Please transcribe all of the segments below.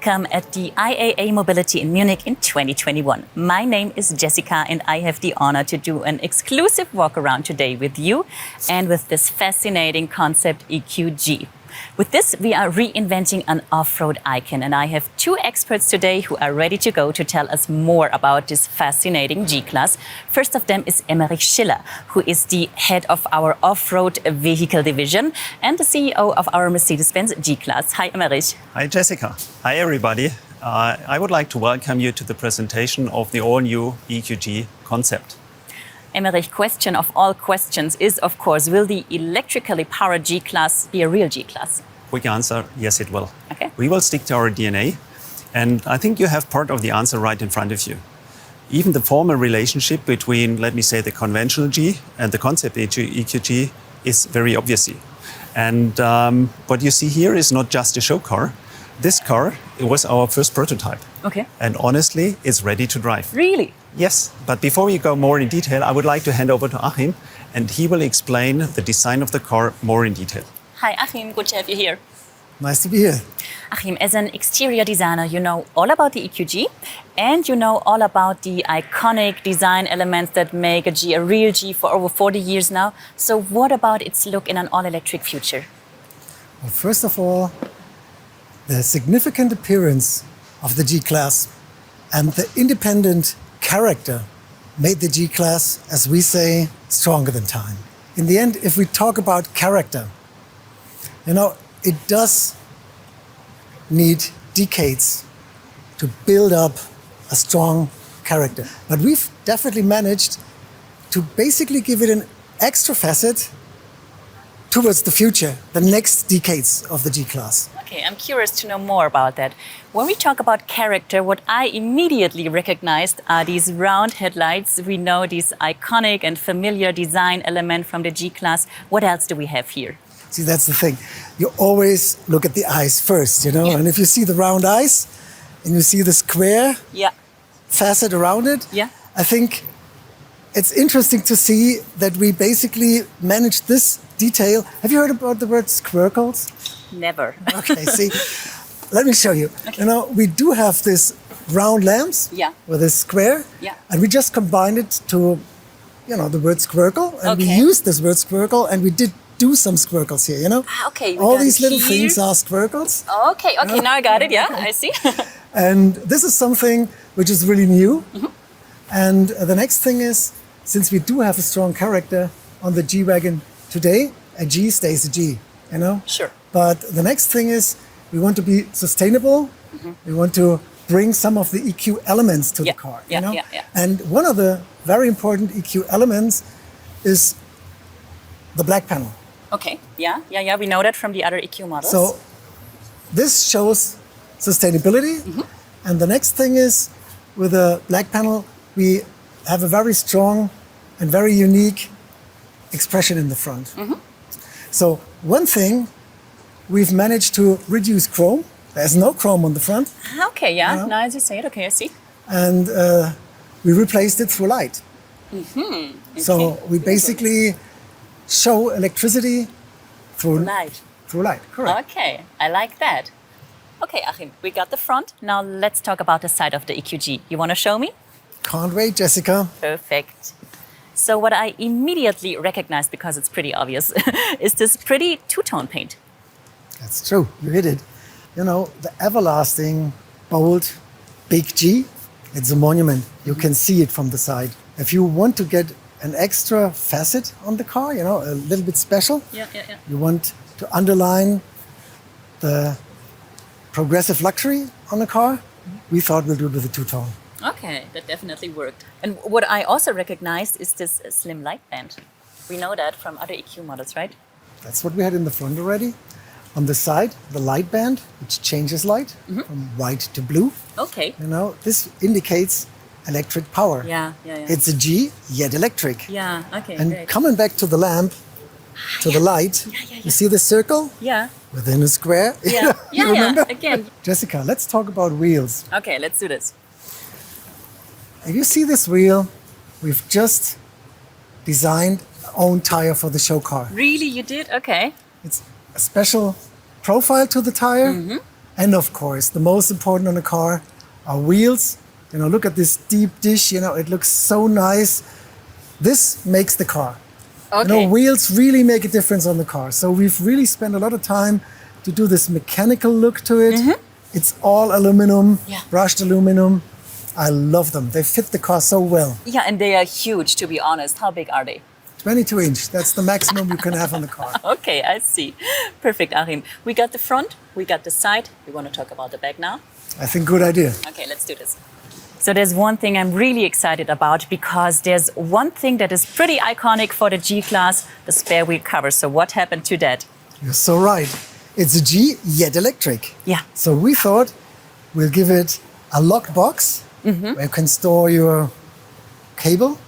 welcome at the IAA Mobility in Munich in 2021. My name is Jessica and I have the honor to do an exclusive walk around today with you and with this fascinating concept EQG. With this, we are reinventing an off-road icon, and I have two experts today who are ready to go to tell us more about this fascinating G-Class. First of them is Emmerich Schiller, who is the head of our off-road vehicle division and the CEO of our Mercedes-Benz G-Class. Hi, Emmerich. Hi, Jessica. Hi, everybody. I would like to welcome you to the presentation of the all-new EQG concept. Emmerich, question of all questions is, of course, will the electrically powered G-Class be a real G-Class? Quick answer, yes, it will. Okay. We will stick to our DNA, and I think you have part of the answer right in front of you. Even the formal relationship between, let me say, the conventional G and the concept EQG is very obvious. And what you see here is not just a show car. This car, it was our first prototype. Okay. And honestly, it's ready to drive. Really? Yes, but before we go more in detail, I would like to hand over to Achim, and he will explain the design of the car more in detail. Hi, Achim. Good to have you here. Nice to be here. Achim, as an exterior designer, you know all about the EQG and you know all about the iconic design elements that make a G a real G for over 40 years now. So what about its look in an all-electric future? Well, first of all, the significant appearance of the G-Class and the independent character made the G-Class, as we say, stronger than time. In the end, if we talk about character, you know, it does need decades to build up a strong character. But we've definitely managed to basically give it an extra facet towards the future, the next decades of the G-Class. Okay, I'm curious to know more about that. When we talk about character, what I immediately recognized are these round headlights. We know this iconic and familiar design element from the G-Class. What else do we have here? See, that's the thing. You always look at the eyes first, you know? Yeah. And if you see the round eyes and you see the square facet around it, I think it's interesting to see that we basically managed this detail. Have you heard about the word squircles? Never. Okay, see, let me show you. Okay. You know, we do have this round lamps with a square, and we just combined it to, you know, the word squircle, and we used this word squircle, and we did do some squircles here, you know? Okay. All these little things are squircles. Okay, now I got it, I see. And this is something which is really new. Mm-hmm. And the next thing is, since we do have a strong character on the G-Wagon today, a G stays a G, you know? Sure. But the next thing is, we want to be sustainable. Mm-hmm. We want to bring some of the EQ elements to the car, you know? And one of the very important EQ elements is the black panel. Okay, we know that from the other EQ models. So this shows sustainability. Mm-hmm. And the next thing is, with the black panel, we have a very strong and very unique expression in the front. Mm-hmm. So one thing, we've managed to reduce chrome. There's no chrome on the front. Okay, you know? Now as you say it, okay, I see. And we replaced it through light. Mm-hmm. Okay. So we basically show electricity through light. Through light, correct. Okay, I like that. Okay, Achim, we got the front. Now let's talk about the side of the EQG. You want to show me? Can't wait, Jessica. Perfect. So what I immediately recognized, because it's pretty obvious, is this pretty two-tone paint. That's true, you hit it. You know, the everlasting, bold, big G, it's a monument. You can see it from the side. If you want to get an extra facet on the car, you know, a little bit special, you want to underline the progressive luxury on the car, we thought we'll do it with a two-tone. Okay, that definitely worked. And what I also recognized is this slim light band. We know that from other EQ models, right? That's what we had in the front already. On the side, the light band, which changes light from white to blue. Okay. You know, this indicates electric power. It's a G, yet electric. Okay. And great. coming back to the lamp, to the light, you see the circle? Within a square? You remember? Again. Jessica, let's talk about wheels. Okay, let's do this. If you see this wheel, we've just designed our own tire for the show car. Really, you did? Okay. It's a special profile to the tire, And of course, the most important on a car are wheels. You know, look at this deep dish, you know, it looks so nice. This makes the car. Okay. You know, wheels really make a difference on the car. So we've really spent a lot of time to do this mechanical look to it. It's all aluminum, Yeah. brushed aluminum. I love them. They fit the car so well. Yeah, and they are huge, to be honest. How big are they? 22 inch, that's the maximum you can have on the car. Okay, I see. Perfect, Achim. We got the front, we got the side. We want to talk about the back now. I think good idea. Okay, let's do this. So there's one thing I'm really excited about because there's one thing that is pretty iconic for the G-Class, the spare wheel cover. So what happened to that? You're so right. It's a G, yet electric. Yeah. So we thought we'll give it a locked box where you can store your cable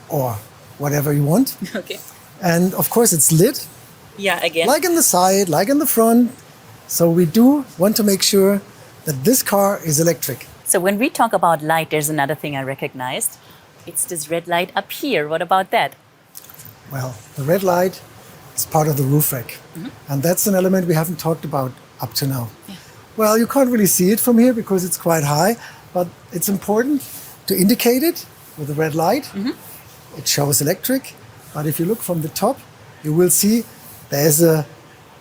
or whatever you want. Okay. And of course it's lit, Yeah, again. like in the side, like in the front. So we do want to make sure that this car is electric. So when we talk about light, there's another thing I recognized. It's this red light up here. What about that? Well, the red light is part of the roof rack. And that's an element we haven't talked about up to now. Well, you can't really see it from here because it's quite high, but it's important to indicate it with the red light. It shows electric, but if you look from the top, you will see there's a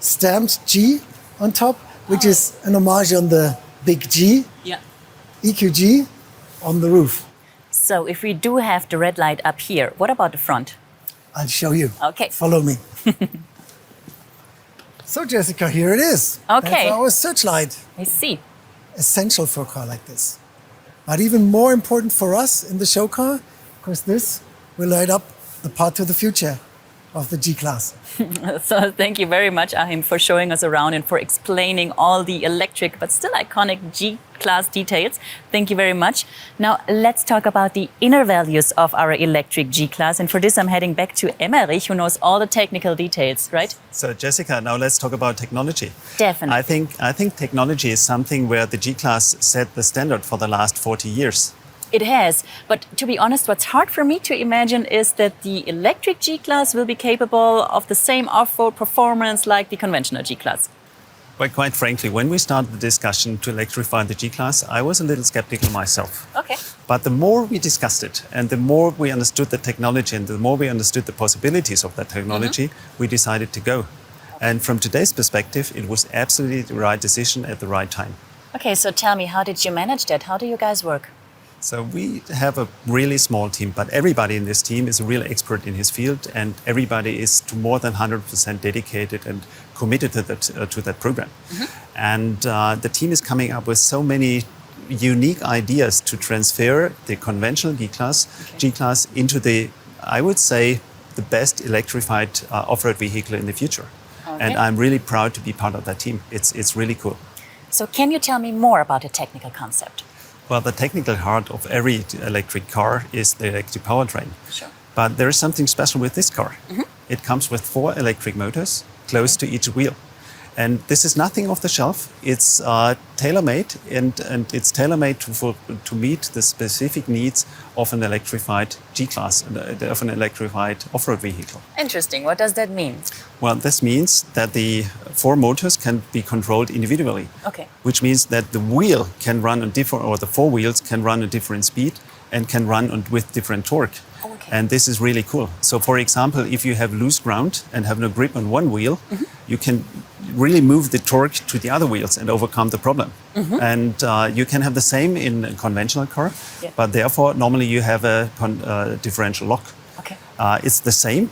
stamped G on top, which is an homage on the big G, Yeah. EQG, on the roof. So if we do have the red light up here, what about the front? I'll show you. Okay. Follow me. So, Jessica, here it is. Okay. That's our searchlight. I see. Essential for a car like this. But even more important for us in the show car, because this will light up the path to the future of the G-Class. So thank you very much, Achim, for showing us around and for explaining all the electric but still iconic G-Class details. Thank you very much. Now let's talk about the inner values of our electric G-Class. And for this, I'm heading back to Emmerich, who knows all the technical details, right? So Jessica, now let's talk about technology. Definitely. I think technology is something where the G-Class set the standard for the last 40 years. It has. But to be honest, what's hard for me to imagine is that the electric G-Class will be capable of the same off-road performance like the conventional G-Class. But quite frankly, when we started the discussion to electrify the G-Class, I was a little skeptical myself. Okay. But the more we discussed it and the more we understood the technology and the more we understood the possibilities of that technology, we decided to go. And from today's perspective, it was absolutely the right decision at the right time. Okay, so tell me, how did you manage that? How do you guys work? So we have a really small team, but everybody in this team is a real expert in his field, and everybody is to more than 100% dedicated and committed to that program. And the team is coming up with so many unique ideas to transfer the conventional G-Class into the, I would say, the best electrified off-road vehicle in the future. Okay. And I'm really proud to be part of that team. It's really cool. So can you tell me more about the technical concept? Well, the technical heart of every electric car is the electric powertrain. Sure. But there is something special with this car. It comes with 4 electric motors close to each wheel. And this is nothing off the shelf. It's tailor-made, and it's tailor-made to meet the specific needs of an electrified G-Class, of an electrified off-road vehicle. Interesting. What does that mean? Well, this means that the 4 motors can be controlled individually. Okay. Which means that the wheel can run on different, or the 4 wheels can run at different speed and can run with different torque. Okay. And this is really cool. So, for example, if you have loose ground and have no grip on one wheel, you can really move the torque to the other wheels and overcome the problem. And you can have the same in a conventional car, but therefore normally you have a differential lock. Okay. It's the same,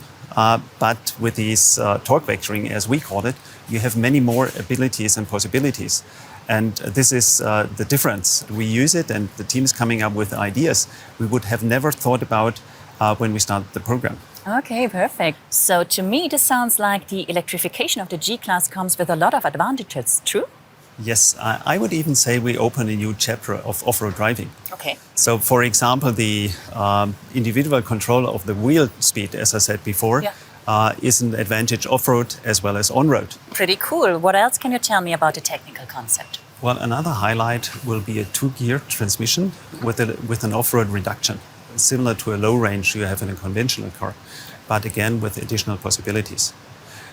but with these torque vectoring, as we call it, you have many more abilities and possibilities. And this is the difference. We use it, and the team is coming up with ideas we would have never thought about when we started the program. Okay, perfect. So to me, this sounds like the electrification of the G-Class comes with a lot of advantages, true? Yes, I would even say we open a new chapter of off-road driving. Okay. So, for example, the individual control of the wheel speed, as I said before, is an advantage off-road as well as on-road. Pretty cool. What else can you tell me about the technical concept? Well, another highlight will be a 2-gear transmission with an off-road reduction, similar to a low range you have in a conventional car, but again with additional possibilities.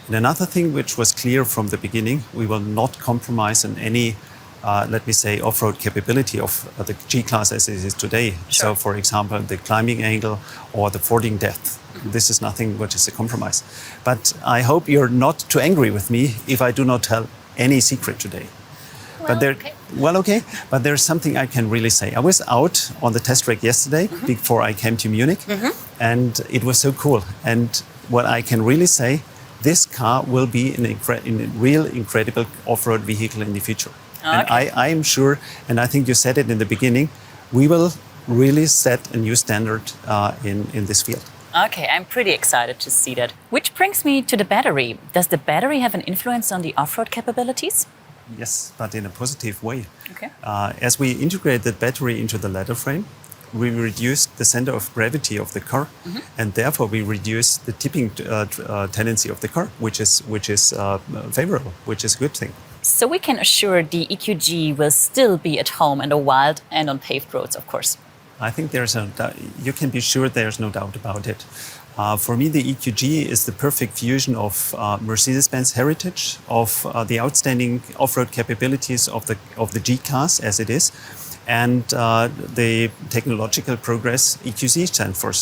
And another thing which was clear from the beginning, we will not compromise on any, let me say, off-road capability of the G-Class as it is today. Sure. So, for example, the climbing angle or the fording depth. This is nothing which is a compromise. But I hope you're not too angry with me if I do not tell any secret today. Okay. But there's something I can really say. I was out on the test track yesterday before I came to Munich, and it was so cool. And what I can really say, this car will be a real incredible off-road vehicle in the future. And I am sure, and I think you said it in the beginning, we will really set a new standard in this field. Okay, I'm pretty excited to see that. Which brings me to the battery. Does the battery have an influence on the off-road capabilities? Yes, but in a positive way. Okay. As we integrate the battery into the ladder frame, we reduce the center of gravity of the car, and therefore we reduce the tipping tendency of the car, which is favorable, which is a good thing. So we can assure the EQG will still be at home in the wild and on paved roads, of course. I think you can be sure there's no doubt about it. For me, the EQG is the perfect fusion of Mercedes-Benz heritage, of the outstanding off-road capabilities of the G-Class as it is, and the technological progress EQG stands for.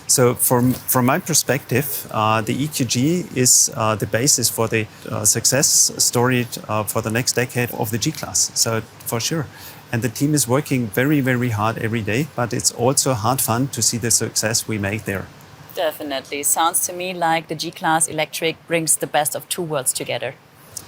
So from my perspective, the EQG is the basis for the success story for the next decade of the G-Class. So for sure. And the team is working very, very hard every day, but it's also hard fun to see the success we make there. Definitely. Sounds to me like the G-Class electric brings the best of two worlds together.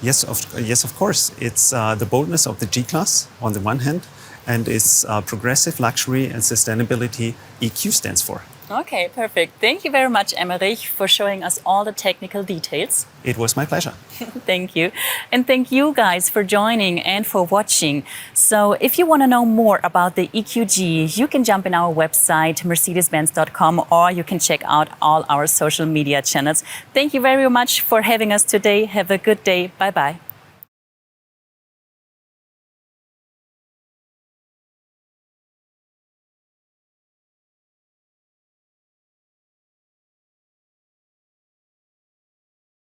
Yes, of course. It's the boldness of the G-Class on the one hand, and its progressive luxury and sustainability EQ stands for. Okay, perfect. Thank you very much, Emmerich, for showing us all the technical details. It was my pleasure. Thank you. And thank you guys for joining and for watching. So if you want to know more about the EQG, you can jump in our website, mercedes-benz.com, or you can check out all our social media channels. Thank you very much for having us today. Have a good day. Bye-bye.